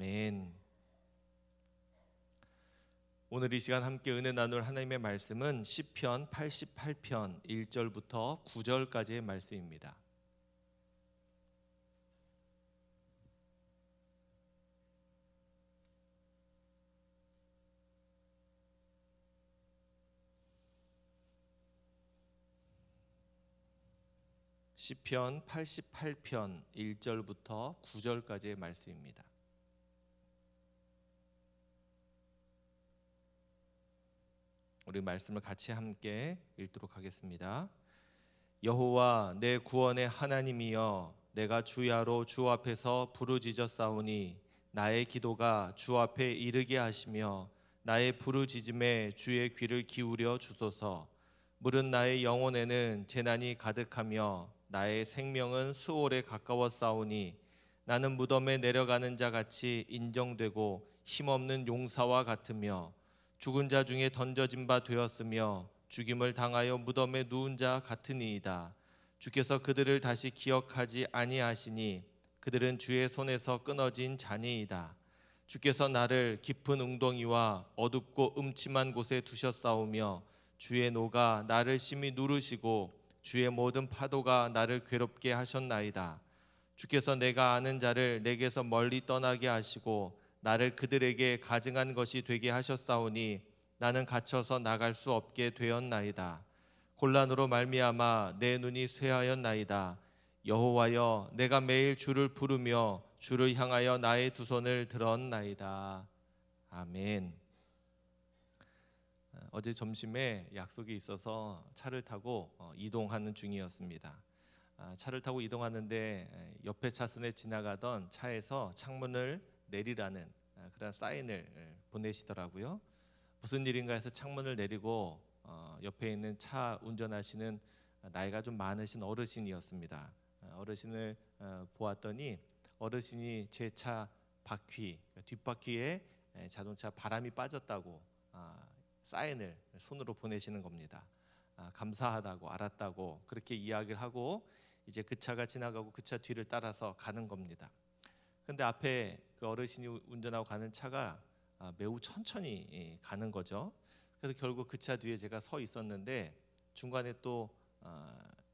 아멘. 오늘 이 시간 함께 은혜 나눌 하나님의 말씀은 시편 88편 1절부터 9절까지의 말씀입니다. 시편 88편 1절부터 9절까지의 말씀입니다. 우리 말씀을 같이 함께 읽도록 하겠습니다. 여호와 내 구원의 하나님이여, 내가 주야로 주 앞에서 부르짖었사오니 나의 기도가 주 앞에 이르게 하시며 나의 부르짖음에 주의 귀를 기울여 주소서. 물은 나의 영혼에는 재난이 가득하며 나의 생명은 수월에 가까웠사오니 나는 무덤에 내려가는 자 같이 인정되고 힘없는 용사와 같으며 죽은 자 중에 던져진 바 되었으며 죽임을 당하여 무덤에 누운 자 같으니이다. 주께서 그들을 다시 기억하지 아니하시니 그들은 주의 손에서 끊어진 자니이다. 주께서 나를 깊은 웅덩이와 어둡고 음침한 곳에 두셨사오며 주의 노가 나를 심히 누르시고 주의 모든 파도가 나를 괴롭게 하셨나이다. 주께서 내가 아는 자를 내게서 멀리 떠나게 하시고 나를 그들에게 가증한 것이 되게 하셨사오니 나는 갇혀서 나갈 수 없게 되었나이다. 곤란으로 말미암아 내 눈이 쇠하였나이다. 여호와여, 내가 매일 주를 부르며 주를 향하여 나의 두 손을 들었나이다. 아멘. 어제 점심에 약속이 있어서 차를 타고 이동하는 중이었습니다. 차를 타고 이동하는데 옆에 차선에 지나가던 차에서 창문을 내리라는 그런 사인을 보내시더라고요. 무슨 일인가 해서 창문을 내리고 옆에 있는 차 운전하시는 나이가 좀 많으신 어르신이었습니다. 어르신을 보았더니 어르신이 제 차 바퀴, 뒷바퀴에 자동차 바람이 빠졌다고 사인을 손으로 보내시는 겁니다. 감사하다고, 알았다고 그렇게 이야기를 하고 이제 그 차가 지나가고 그 차 뒤를 따라서 가는 겁니다. 근데 앞에 그 어르신이 운전하고 가는 차가 매우 천천히 가는 거죠. 그래서 결국 그 차 뒤에 제가 서 있었는데 중간에 또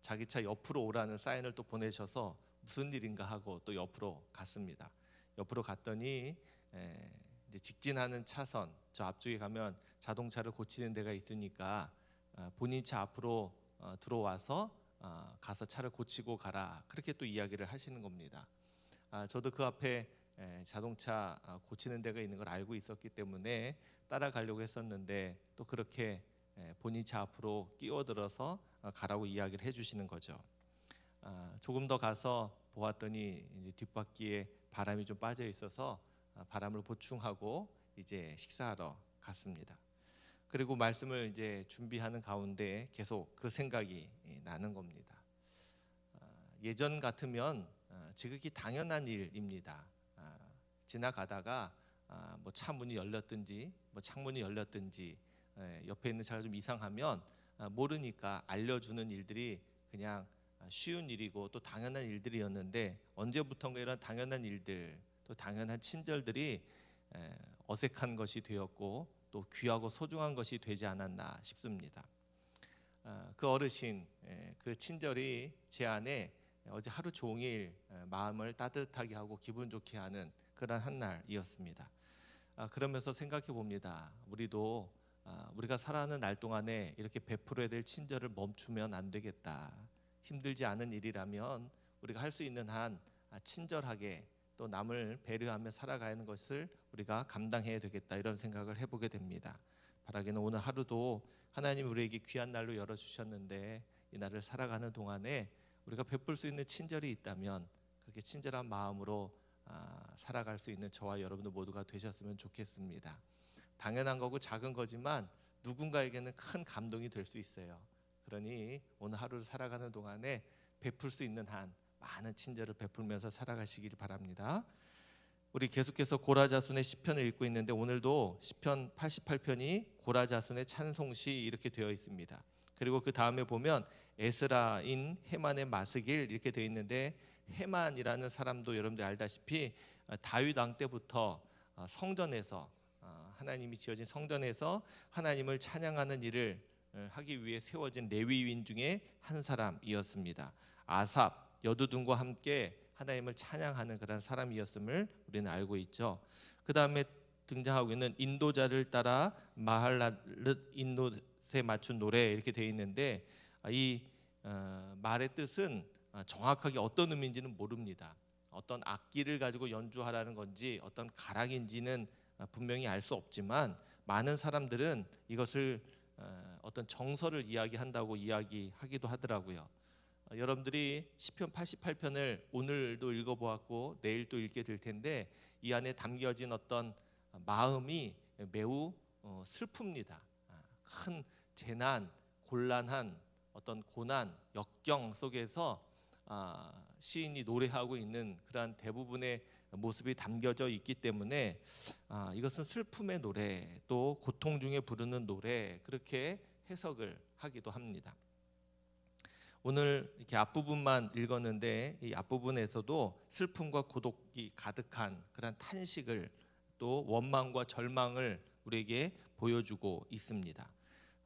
자기 차 옆으로 오라는 사인을 또 보내셔서 무슨 일인가 하고 또 옆으로 갔습니다. 옆으로 갔더니 이제 직진하는 차선 저 앞쪽에 가면 자동차를 고치는 데가 있으니까 본인 차 앞으로 들어와서 가서 차를 고치고 가라, 그렇게 또 이야기를 하시는 겁니다. 저도 그 앞에 자동차 고치는 데가 있는 걸 알고 있었기 때문에 따라가려고 했었는데 또 그렇게 본인 차 앞으로 끼어들어서 가라고 이야기를 해주시는 거죠. 조금 더 가서 보았더니 이제 뒷바퀴에 바람이 좀 빠져 있어서 바람을 보충하고 이제 식사하러 갔습니다. 그리고 말씀을 이제 준비하는 가운데 계속 그 생각이 나는 겁니다. 예전 같으면 지극히 당연한 일입니다. 지나가다가 뭐 차 문이 열렸든지 뭐 창문이 열렸든지 옆에 있는 차가 좀 이상하면 모르니까 알려주는 일들이 그냥 쉬운 일이고 또 당연한 일들이었는데 언제부턴가 이런 당연한 일들, 또 당연한 친절들이 어색한 것이 되었고 또 귀하고 소중한 것이 되지 않았나 싶습니다. 그 어르신, 그 친절이 제 안에 어제 하루 종일 마음을 따뜻하게 하고 기분 좋게 하는 그런 한 날이었습니다. 그러면서 생각해 봅니다. 우리도 우리가 살아가는 날 동안에 이렇게 베풀어야 될 친절을 멈추면 안 되겠다. 힘들지 않은 일이라면 우리가 할 수 있는 한 친절하게 또 남을 배려하며 살아가는 것을 우리가 감당해야 되겠다, 이런 생각을 해보게 됩니다. 바라기는 오늘 하루도 하나님 우리에게 귀한 날로 열어주셨는데 이 날을 살아가는 동안에 우리가 베풀 수 있는 친절이 있다면 그렇게 친절한 마음으로 살아갈 수 있는 저와 여러분들 모두가 되셨으면 좋겠습니다. 당연한 거고 작은 거지만 누군가에게는 큰 감동이 될 수 있어요. 그러니 오늘 하루를 살아가는 동안에 베풀 수 있는 한 많은 친절을 베풀면서 살아가시길 바랍니다. 우리 계속해서 고라자손의 시편을 읽고 있는데 오늘도 시편 88편이 고라자손의 찬송시 이렇게 되어 있습니다. 그리고 그 다음에 보면 에스라인 헤만의 마스길 이렇게 되어 있는데 헤만이라는 사람도 여러분들 알다시피 다윗 왕 때부터 성전에서 하나님이 지어진 성전에서 하나님을 찬양하는 일을 하기 위해 세워진 레위인 중에 한 사람이었습니다. 아삽, 여두둔과 함께 하나님을 찬양하는 그런 사람이었음을 우리는 알고 있죠. 그 다음에 등장하고 있는 인도자를 따라 마할랏 인도에 맞춘 노래 이렇게 되어 있는데 이 말의 뜻은 정확하게 어떤 의미인지는 모릅니다. 어떤 악기를 가지고 연주하라는 건지 어떤 가락인지는 분명히 알 수 없지만 많은 사람들은 이것을 어떤 정서를 이야기한다고 이야기하기도 하더라고요. 여러분들이 시편 88편을 오늘도 읽어보았고 내일 또 읽게 될 텐데 이 안에 담겨진 어떤 마음이 매우 슬픕니다. 큰 재난, 곤란한 어떤 고난, 역경 속에서 시인이 노래하고 있는 그러한 대부분의 모습이 담겨져 있기 때문에 이것은 슬픔의 노래, 또 고통 중에 부르는 노래, 그렇게 해석을 하기도 합니다. 오늘 이렇게 앞부분만 읽었는데 이 앞부분에서도 슬픔과 고독이 가득한 그런 탄식을 또 원망과 절망을 우리에게 보여주고 있습니다.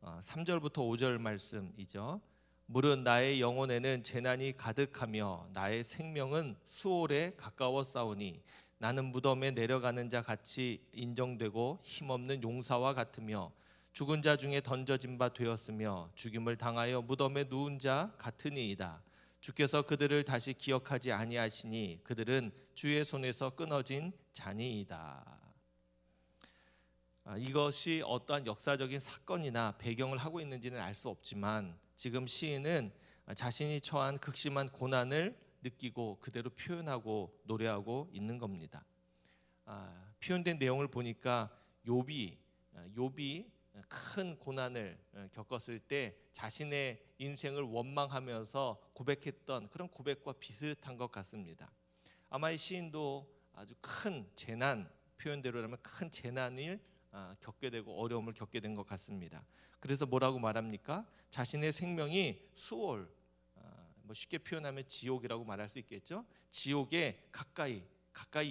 3절부터 5절 말씀이죠. 무릇 나의 영혼에는 재난이 가득하며 나의 생명은 수월에 가까웠사오니 나는 무덤에 내려가는 자 같이 인정되고 힘없는 용사와 같으며 죽은 자 중에 던져진 바 되었으며 죽임을 당하여 무덤에 누운 자 같으니이다. 주께서 그들을 다시 기억하지 아니하시니 그들은 주의 손에서 끊어진 자니이다. 이것이 어떠한 역사적인 사건이나 배경을 하고 있는지는 알 수 없지만 지금 시인은 자신이 처한 극심한 고난을 느끼고 그대로 표현하고 노래하고 있는 겁니다. 표현된 내용을 보니까 욥이 큰 고난을 겪었을 때 자신의 인생을 원망하면서 고백했던 그런 고백과 비슷한 것 같습니다. 아마 이 시인도 아주 큰 재난, 표현대로라면 큰 재난을 겪게 되고 어려움을 겪게 된 것 같습니다. 그래서 뭐라고 말합니까? 자신의 생명이 수월, 쉽게 표현하면 지옥이라고 말할 수 있겠죠. 지옥에 가까이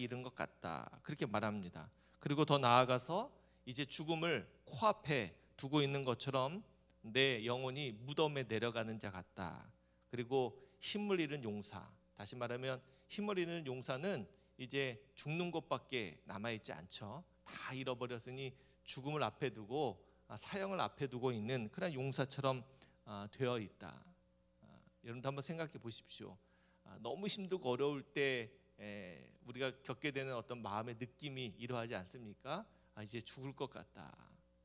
이른 것 같다, 그렇게 말합니다. 그리고 더 나아가서 이제 죽음을 코앞에 두고 있는 것처럼 내 영혼이 무덤에 내려가는 자 같다. 그리고 힘을 잃은 용사, 다시 말하면 힘을 잃은 용사는 이제 죽는 것밖에 남아있지 않죠. 다 잃어버렸으니 죽음을 앞에 두고 사형을 앞에 두고 있는 그런 용사처럼 되어 있다. 여러분도 한번 생각해 보십시오. 너무 힘들고 어려울 때 우리가 겪게 되는 어떤 마음의 느낌이 이러하지 않습니까? 이제 죽을 것 같다.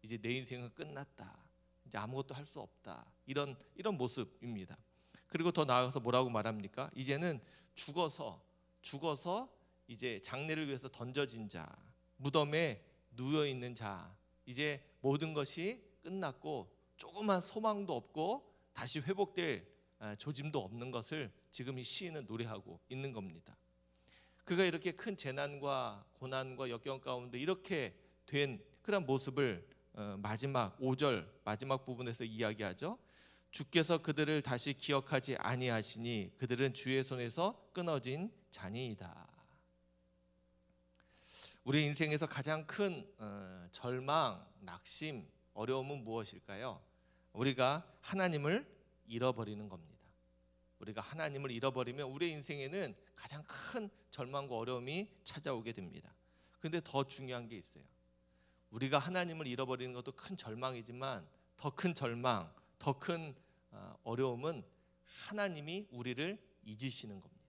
이제 내 인생은 끝났다. 이제 아무것도 할 수 없다. 이런 모습입니다. 그리고 더 나아가서 뭐라고 말합니까? 이제는 죽어서 이제 장례를 위해서 던져진 자, 무덤에 누워 있는 자, 이제 모든 것이 끝났고 조그만 소망도 없고 다시 회복될 조짐도 없는 것을 지금 이 시인은 노래하고 있는 겁니다. 그가 이렇게 큰 재난과 고난과 역경 가운데 이렇게 된 그런 모습을 마지막 5절 마지막 부분에서 이야기하죠. 주께서 그들을 다시 기억하지 아니하시니 그들은 주의 손에서 끊어진 자니이다. 우리 인생에서 가장 큰 절망, 낙심, 어려움은 무엇일까요? 우리가 하나님을 잃어버리는 겁니다. 우리가 하나님을 잃어버리면 우리 인생에는 가장 큰 절망과 어려움이 찾아오게 됩니다. 그런데 더 중요한 게 있어요. 우리가 하나님을 잃어버리는 것도 큰 절망이지만 더 큰 절망, 더 큰 어려움은 하나님이 우리를 잊으시는 겁니다.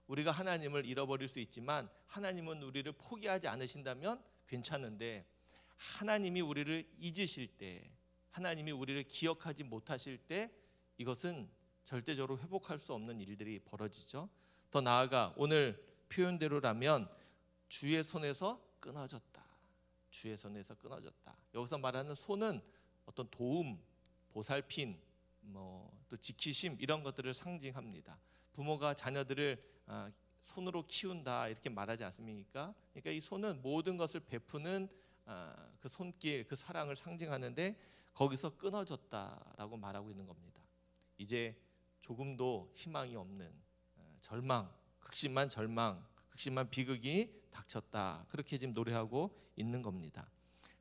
우리가 하나님을 잃어버릴 수 있지만 하나님은 우리를 포기하지 않으신다면 괜찮은데 하나님이 우리를 잊으실 때, 하나님이 우리를 기억하지 못하실 때 이것은 절대적으로 회복할 수 없는 일들이 벌어지죠. 더 나아가 오늘 표현대로라면 주의 손에서 끊어졌다. 주의 손에서 끊어졌다. 여기서 말하는 손은 어떤 도움, 보살핌, 또 지키심 이런 것들을 상징합니다. 부모가 자녀들을 손으로 키운다 이렇게 말하지 않습니까? 그러니까 이 손은 모든 것을 베푸는 그 손길, 그 사랑을 상징하는데 거기서 끊어졌다라고 말하고 있는 겁니다. 이제 조금도 희망이 없는 절망, 극심한 절망, 극심한 비극이 닥쳤다. 그렇게 지금 노래하고 있는 겁니다.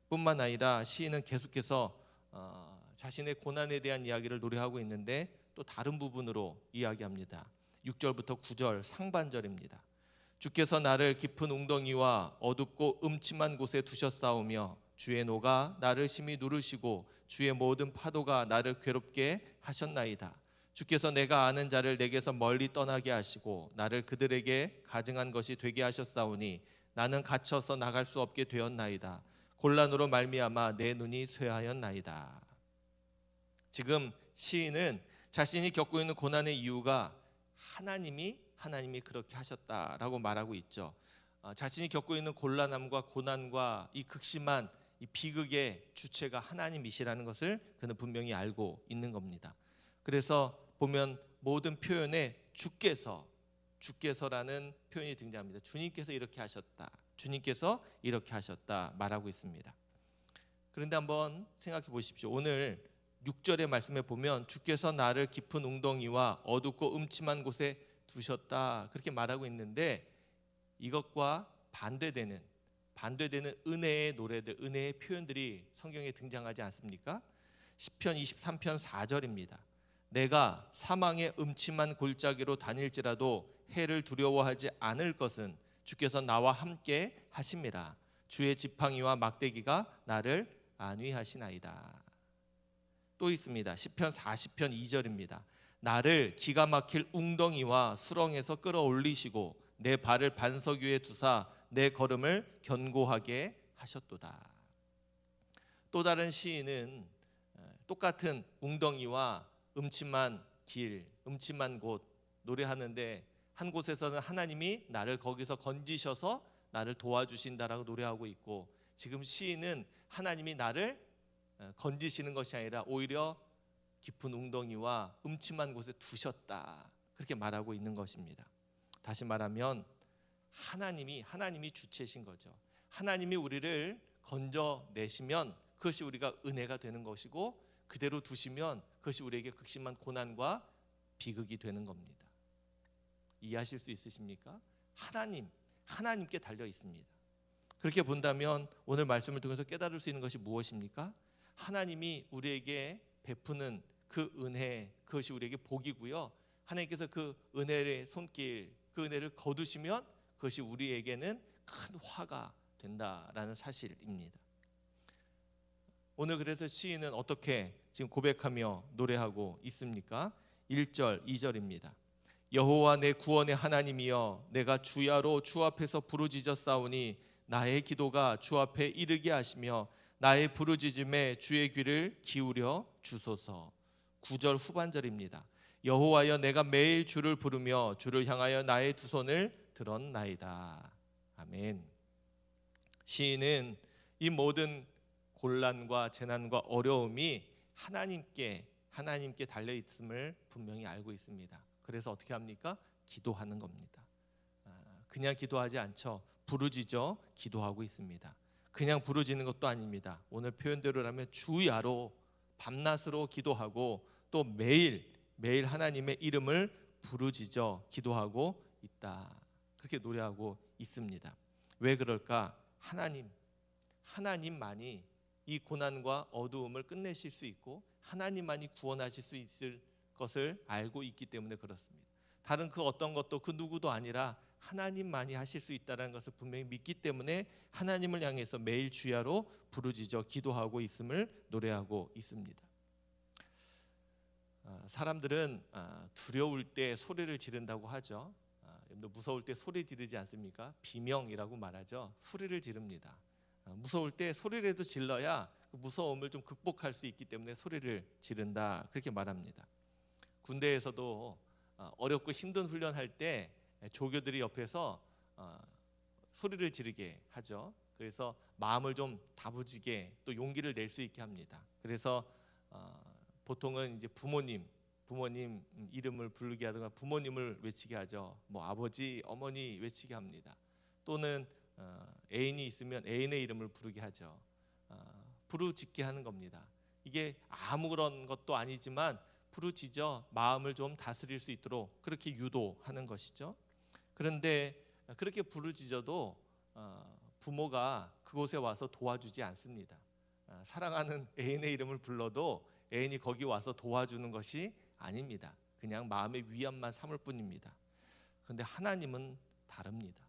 뿐만 아니라 시인은 계속해서 자신의 고난에 대한 이야기를 노래하고 있는데 또 다른 부분으로 이야기합니다. 6절부터 9절 상반절입니다. 주께서 나를 깊은 웅덩이와 어둡고 음침한 곳에 두셨사오며 주의 노가 나를 심히 누르시고 주의 모든 파도가 나를 괴롭게 하셨나이다. 주께서 내가 아는 자를 내게서 멀리 떠나게 하시고 나를 그들에게 가증한 것이 되게 하셨사오니 나는 갇혀서 나갈 수 없게 되었나이다. 곤란으로 말미암아 내 눈이 쇠하였나이다. 지금 시인은 자신이 겪고 있는 고난의 이유가 하나님이 그렇게 하셨다라고 말하고 있죠. 자신이 겪고 있는 곤란함과 고난과 이 극심한 이 비극의 주체가 하나님이시라는 것을 그는 분명히 알고 있는 겁니다. 그래서 보면 모든 표현에 주께서라는 표현이 등장합니다. 주님께서 이렇게 하셨다. 주님께서 이렇게 하셨다 말하고 있습니다. 그런데 한번 생각해 보십시오. 오늘 6절의 말씀에 보면 주께서 나를 깊은 웅덩이와 어둡고 음침한 곳에 두셨다 그렇게 말하고 있는데 이것과 반대되는 은혜의 노래들, 은혜의 표현들이 성경에 등장하지 않습니까? 시편 23편 4절입니다. 내가 사망의 음침한 골짜기로 다닐지라도 해를 두려워하지 않을 것은 주께서 나와 함께 하심이라. 주의 지팡이와 막대기가 나를 안위하시나이다. 또 있습니다. 시편 40편 2절입니다. 나를 기가 막힐 웅덩이와 수렁에서 끌어올리시고 내 발을 반석 위에 두사 내 걸음을 견고하게 하셨도다. 또 다른 시인은 똑같은 웅덩이와 음침한 길, 음침한 곳 노래하는데 한 곳에서는 하나님이 나를 거기서 건지셔서 나를 도와주신다라고 노래하고 있고 지금 시인은 하나님이 나를 건지시는 것이 아니라 오히려 깊은 웅덩이와 음침한 곳에 두셨다 그렇게 말하고 있는 것입니다. 다시 말하면 하나님이 주체신 거죠. 하나님이 우리를 건져내시면 그것이 우리가 은혜가 되는 것이고 그대로 두시면 그것이 우리에게 극심한 고난과 비극이 되는 겁니다. 이해하실 수 있으십니까? 하나님께 달려 있습니다. 그렇게 본다면 오늘 말씀을 통해서 깨달을 수 있는 것이 무엇입니까? 하나님이 우리에게 베푸는 그 은혜, 그것이 우리에게 복이고요. 하나님께서 그 은혜의 손길, 그 은혜를 거두시면 그것이 우리에게는 큰 화가 된다라는 사실입니다. 오늘 그래서 시인은 어떻게 지금 고백하며 노래하고 있습니까? 1절, 2절입니다. 여호와 내 구원의 하나님이여 내가 주야로 주 앞에서 부르짖었사오니 나의 기도가 주 앞에 이르게 하시며 나의 부르짖음에 주의 귀를 기울여 주소서. 9절 후반절입니다. 여호와여 내가 매일 주를 부르며 주를 향하여 나의 두 손을 들었나이다. 아멘. 시인은 이 모든 곤란과 재난과 어려움이 하나님께 달려 있음을 분명히 알고 있습니다. 그래서 어떻게 합니까? 기도하는 겁니다. 그냥 기도하지 않죠. 부르짖어 기도하고 있습니다. 그냥 부르짖는 것도 아닙니다. 오늘 표현대로라면 주야로 밤낮으로 기도하고 또 매일 하나님의 이름을 부르짖어 기도하고 있다. 그렇게 노래하고 있습니다. 왜 그럴까? 하나님만이 이 고난과 어두움을 끝내실 수 있고 하나님만이 구원하실 수 있을 것을 알고 있기 때문에 그렇습니다. 다른 그 어떤 것도 그 누구도 아니라 하나님만이 하실 수 있다는 것을 분명히 믿기 때문에 하나님을 향해서 매일 주야로 부르짖어 기도하고 있음을 노래하고 있습니다. 사람들은 두려울 때 소리를 지른다고 하죠. 무서울 때 소리 지르지 않습니까? 비명이라고 말하죠. 소리를 지릅니다. 무서울 때 소리라도 질러야 그 무서움을 좀 극복할 수 있기 때문에 소리를 지른다 그렇게 말합니다. 군대에서도 어렵고 힘든 훈련할 때 조교들이 옆에서 소리를 지르게 하죠. 그래서 마음을 좀 다부지게 또 용기를 낼 수 있게 합니다. 그래서 보통은 이제 부모님 이름을 부르게 하든가 부모님을 외치게 하죠. 뭐 아버지, 어머니 외치게 합니다. 또는 애인이 있으면 애인의 이름을 부르게 하죠. 부르짖게 하는 겁니다. 이게 아무런 것도 아니지만 부르짖어 마음을 좀 다스릴 수 있도록 그렇게 유도하는 것이죠. 그런데 그렇게 부르짖어도 부모가 그곳에 와서 도와주지 않습니다. 사랑하는 애인의 이름을 불러도 애인이 거기 와서 도와주는 것이 아닙니다. 그냥 마음의 위안만 삼을 뿐입니다. 그런데 하나님은 다릅니다.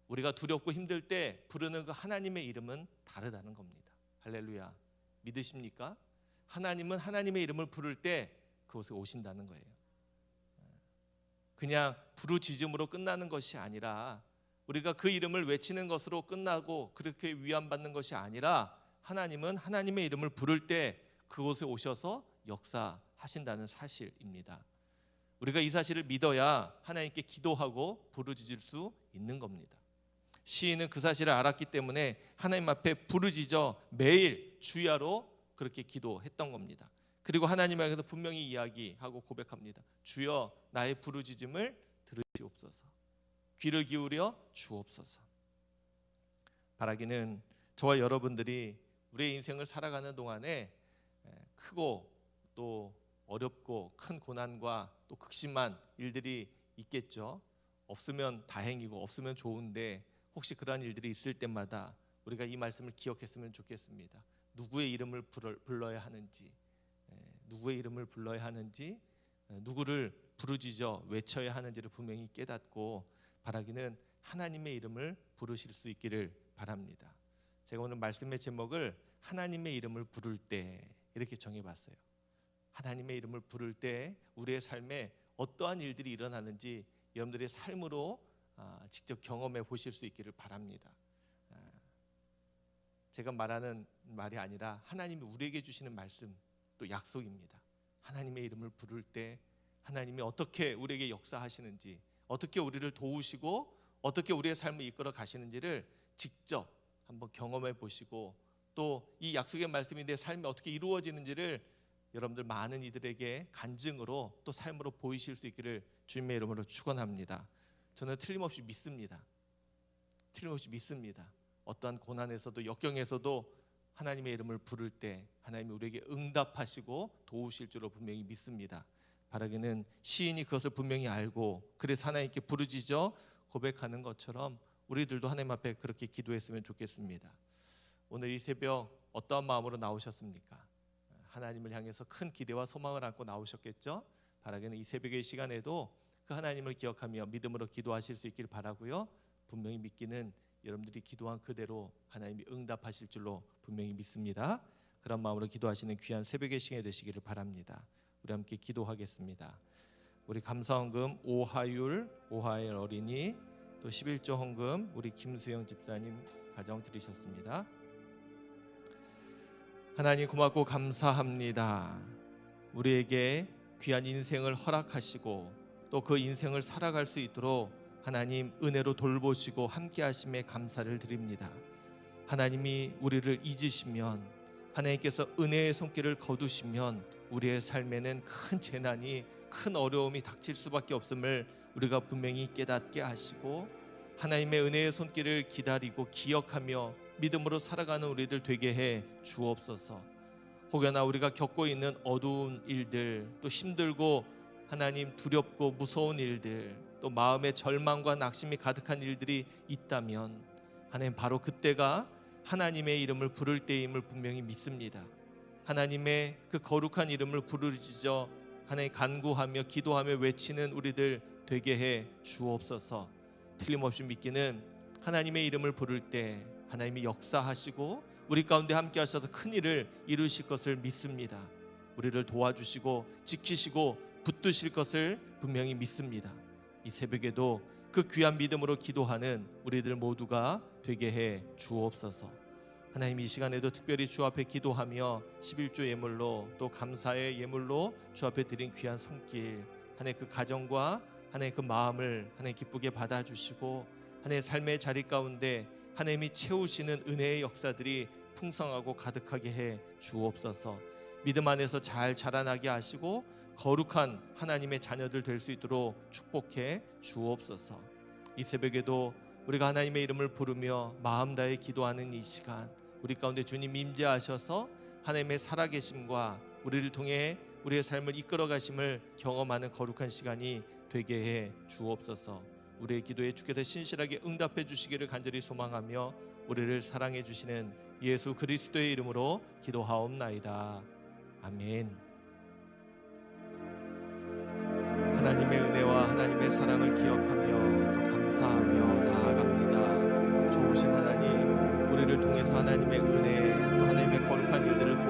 우리가 두렵고 힘들 때 부르는 그 하나님의 이름은 다르다는 겁니다. 할렐루야. 믿으십니까? 하나님은 하나님의 이름을 부를 때 그곳에 오신다는 거예요. 그냥 부르짖음으로 끝나는 것이 아니라, 우리가 그 이름을 외치는 것으로 끝나고 그렇게 위안받는 것이 아니라, 하나님은 하나님의 이름을 부를 때 그곳에 오셔서 역사하신다는 사실입니다. 우리가 이 사실을 믿어야 하나님께 기도하고 부르짖을 수 있는 겁니다. 시인은 그 사실을 알았기 때문에 하나님 앞에 부르짖어 매일 주야로 그렇게 기도했던 겁니다. 그리고 하나님 앞에서 분명히 이야기하고 고백합니다. 주여, 나의 부르짖음을 들으시옵소서. 귀를 기울여 주옵소서. 바라기는 저와 여러분들이 우리의 인생을 살아가는 동안에 크고 또 어렵고 큰 고난과 또 극심한 일들이 있겠죠. 없으면 다행이고 없으면 좋은데, 혹시 그러한 일들이 있을 때마다 우리가 이 말씀을 기억했으면 좋겠습니다. 누구의 이름을 불러야 하는지, 누구의 이름을 불러야 하는지, 누구를 부르짖어 외쳐야 하는지를 분명히 깨닫고, 바라기는 하나님의 이름을 부르실 수 있기를 바랍니다. 제가 오늘 말씀의 제목을 하나님의 이름을 부를 때 이렇게 정해봤어요. 하나님의 이름을 부를 때 우리의 삶에 어떠한 일들이 일어나는지 여러분들의 삶으로 직접 경험해 보실 수 있기를 바랍니다. 제가 말하는 말이 아니라 하나님이 우리에게 주시는 말씀, 또 약속입니다. 하나님의 이름을 부를 때 하나님이 어떻게 우리에게 역사하시는지, 어떻게 우리를 도우시고 어떻게 우리의 삶을 이끌어 가시는지를 직접 한번 경험해 보시고, 또 이 약속의 말씀이 내 삶에 어떻게 이루어지는지를 여러분들 많은 이들에게 간증으로 또 삶으로 보이실 수 있기를 주님의 이름으로 축원합니다. 저는 틀림없이 믿습니다. 틀림없이 믿습니다. 어떠한 고난에서도 역경에서도 하나님의 이름을 부를 때 하나님이 우리에게 응답하시고 도우실 줄로 분명히 믿습니다. 바라기는 시인이 그것을 분명히 알고 그래서 하나님께 부르짖어 고백하는 것처럼 우리들도 하나님 앞에 그렇게 기도했으면 좋겠습니다. 오늘 이 새벽 어떠한 마음으로 나오셨습니까? 하나님을 향해서 큰 기대와 소망을 안고 나오셨겠죠? 바라기는 이 새벽의 시간에도 그 하나님을 기억하며 믿음으로 기도하실 수 있길 바라고요. 분명히 믿기는 여러분들이 기도한 그대로 하나님이 응답하실 줄로 분명히 믿습니다. 그런 마음으로 기도하시는 귀한 새벽의 시간이 되시기를 바랍니다. 우리 함께 기도하겠습니다. 우리 감사헌금 오하율 어린이, 또 11조 헌금 우리 김수영 집사님 가정 드리셨습니다. 하나님 고맙고 감사합니다. 우리에게 귀한 인생을 허락하시고 또 그 인생을 살아갈 수 있도록 하나님 은혜로 돌보시고 함께 하심에 감사를 드립니다. 하나님이 우리를 잊으시면, 하나님께서 은혜의 손길을 거두시면 우리의 삶에는 큰 재난이, 큰 어려움이 닥칠 수밖에 없음을 우리가 분명히 깨닫게 하시고, 하나님의 은혜의 손길을 기다리고 기억하며 믿음으로 살아가는 우리들 되게 해 주옵소서. 혹여나 우리가 겪고 있는 어두운 일들, 또 힘들고 하나님 두렵고 무서운 일들, 또 마음에 절망과 낙심이 가득한 일들이 있다면 하나님 바로 그때가 하나님의 이름을 부를 때임을 분명히 믿습니다. 하나님의 그 거룩한 이름을 부르짖어 하나님 간구하며 기도하며 외치는 우리들 되게 해 주옵소서. 틀림없이 믿기는 하나님의 이름을 부를 때 하나님이 역사하시고 우리 가운데 함께 하셔서 큰 일을 이루실 것을 믿습니다. 우리를 도와주시고 지키시고 붙드실 것을 분명히 믿습니다. 이 새벽에도 그 귀한 믿음으로 기도하는 우리들 모두가 되게 해 주옵소서. 하나님 이 시간에도 특별히 주 앞에 기도하며 11조 예물로 또 감사의 예물로 주 앞에 드린 귀한 손길, 하나님 그 가정과 하나님 그 마음을 하나님 기쁘게 받아주시고 하나님의 삶의 자리 가운데 하나님이 채우시는 은혜의 역사들이 풍성하고 가득하게 해 주옵소서. 믿음 안에서 잘 자라나게 하시고 거룩한 하나님의 자녀들 될 수 있도록 축복해 주옵소서. 이 새벽에도 우리가 하나님의 이름을 부르며 마음 다해 기도하는 이 시간, 우리 가운데 주님 임재하셔서 하나님의 살아계심과 우리를 통해 우리의 삶을 이끌어 가심을 경험하는 거룩한 시간이 되게 해 주옵소서. 우리의 기도에 주께서 신실하게 응답해 주시기를 간절히 소망하며 우리를 사랑해 주시는 예수 그리스도의 이름으로 기도하옵나이다. 아멘. 하나님의 은혜와 하나님의 사랑을 기억하며 또 감사하며 나아갑니다. 좋으신 하나님, 우리를 통해서 하나님의 은혜 또 하나님의 거룩한 일들을 보여